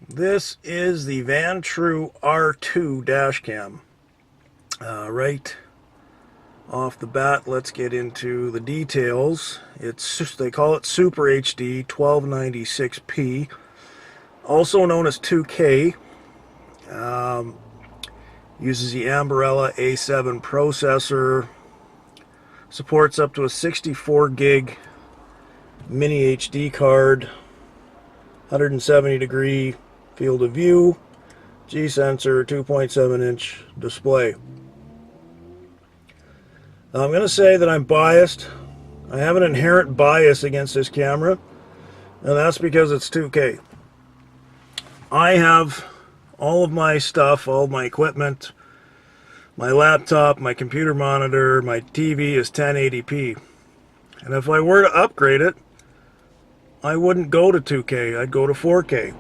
This is the VanTrue R2 Dash Cam. Right off the bat, let's get into the details. They call it Super HD 1296p, also known as 2K. Uses the Ambarella A7 processor. Supports up to a 64 gig mini HD card, 170 degree field of view, G sensor, 2.7 inch display. Now, I'm going to say that I'm biased. I have an inherent bias against this camera, and that's because it's 2K. I have all of my stuff, all of my equipment, my laptop, my computer monitor, my TV is 1080p. And if I were to upgrade it, I wouldn't go to 2K, I'd go to 4K.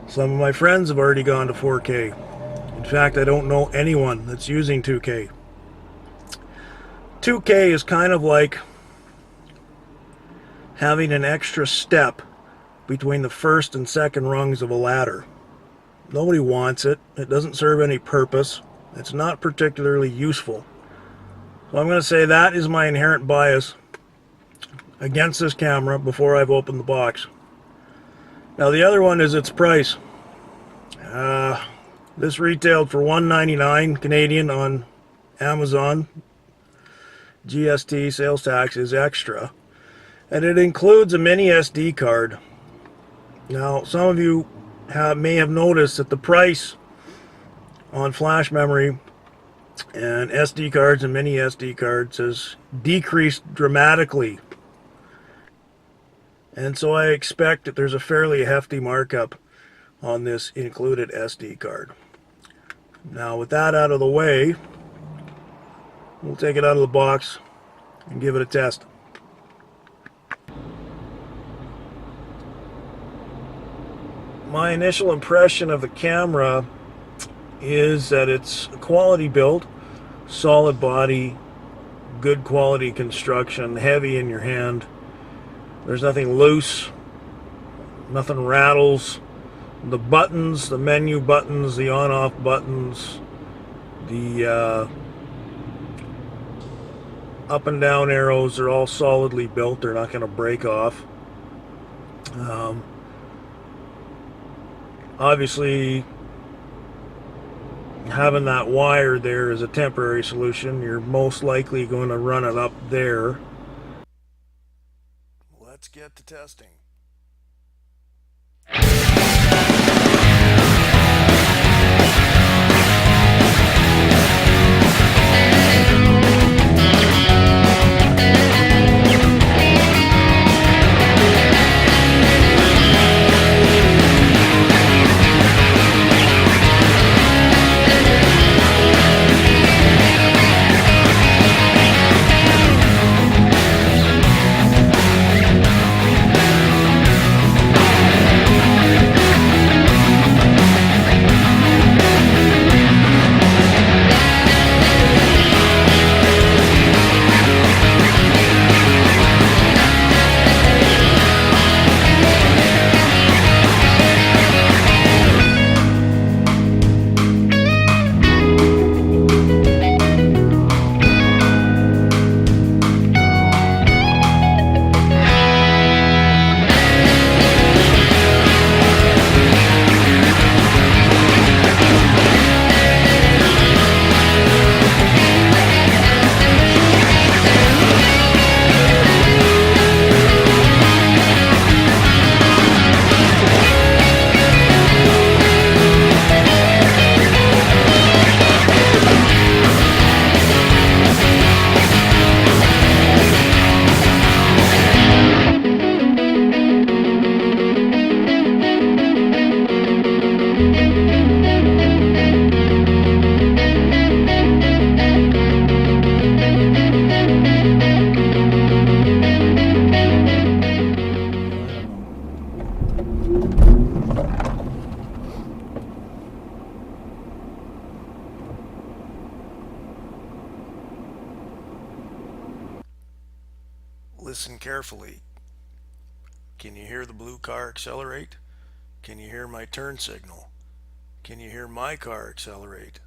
Some of my friends have already gone to 4K. In fact, I don't know anyone that's using 2K. 2K is kind of like having an extra step between the first and second rungs of a ladder. Nobody wants it. It doesn't serve any purpose. It's not particularly useful. So I'm going to say that is my inherent bias against this camera before I've opened the box. Now the other one is its price. This retailed for $199 Canadian on Amazon. GST, sales tax, is extra. And it includes a mini SD card. Now some of you may have noticed that the price on flash memory and SD cards and mini SD cards has decreased dramatically. And so I expect that there's a fairly hefty markup on this included SD card. Now with that out of the way, we'll take it out of the box and give it a test. My initial impression of the camera is that it's a quality build, solid body, good quality construction, heavy in your hand. There's nothing loose, nothing rattles. The buttons, the menu buttons, the on-off buttons, the up and down arrows are all solidly built. They're not going to break off. Obviously, having that wire there is a temporary solution. You're most likely going to run it up there. Let's get to testing. Listen carefully. Can you hear the blue car accelerate? Can you hear my turn signal? Can you hear my car accelerate?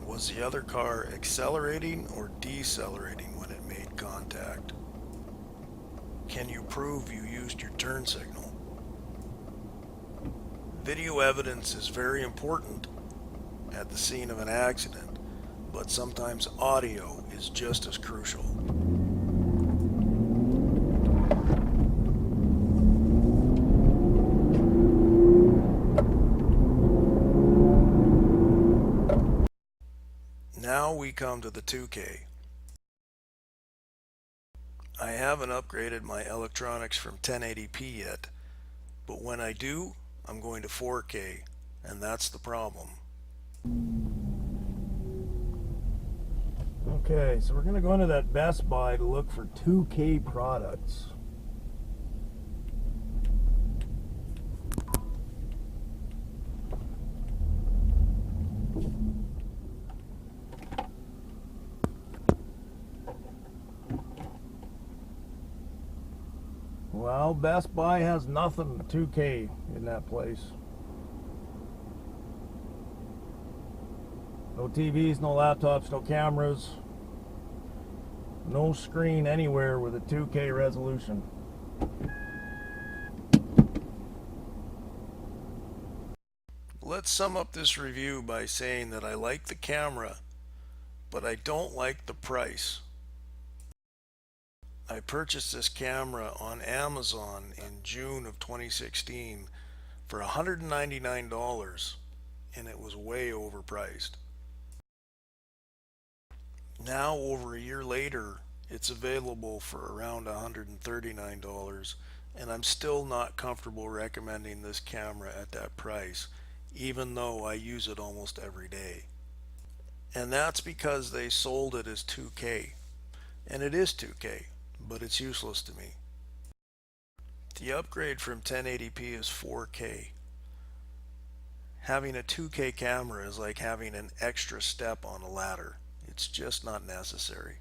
Was the other car accelerating or decelerating when it made contact? Can you prove you used your turn signal? Video evidence is very important at the scene of an accident, but sometimes audio is just as crucial. Now we come to the 2K. I haven't upgraded my electronics from 1080p yet, but when I do, I'm going to 4K, and that's the problem. Okay, so we're going to go into that Best Buy to look for 2K products. Well, Best Buy has nothing 2K in that place. No TVs, no laptops, no cameras. No screen anywhere with a 2K resolution. Let's sum up this review by saying that I like the camera, but I don't like the price. I purchased this camera on Amazon in June of 2016 for $199, and it was way overpriced. Now, over a year later, it's available for around $139, and I'm still not comfortable recommending this camera at that price, even though I use it almost every day. And that's because they sold it as 2K, and it is 2K, but it's useless to me. The upgrade from 1080p is 4K. Having a 2K camera is like having an extra step on a ladder. It's just not necessary.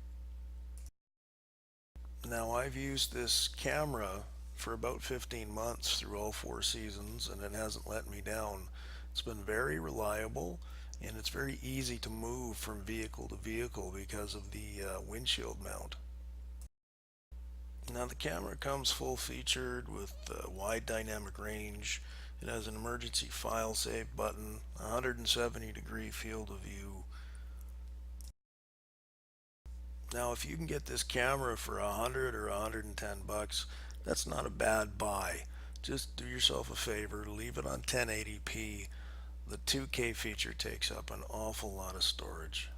Now, I've used this camera for about 15 months through all 4 seasons, and it hasn't let me down. It's been very reliable, and it's very easy to move from vehicle to vehicle because of the windshield mount. Now, the camera comes full featured with wide dynamic range. It has an emergency file save button, 170-degree field of view. Now, if you can get this camera for $100 or $110, that's not a bad buy. Just do yourself a favor, leave it on 1080p. The 2K feature takes up an awful lot of storage.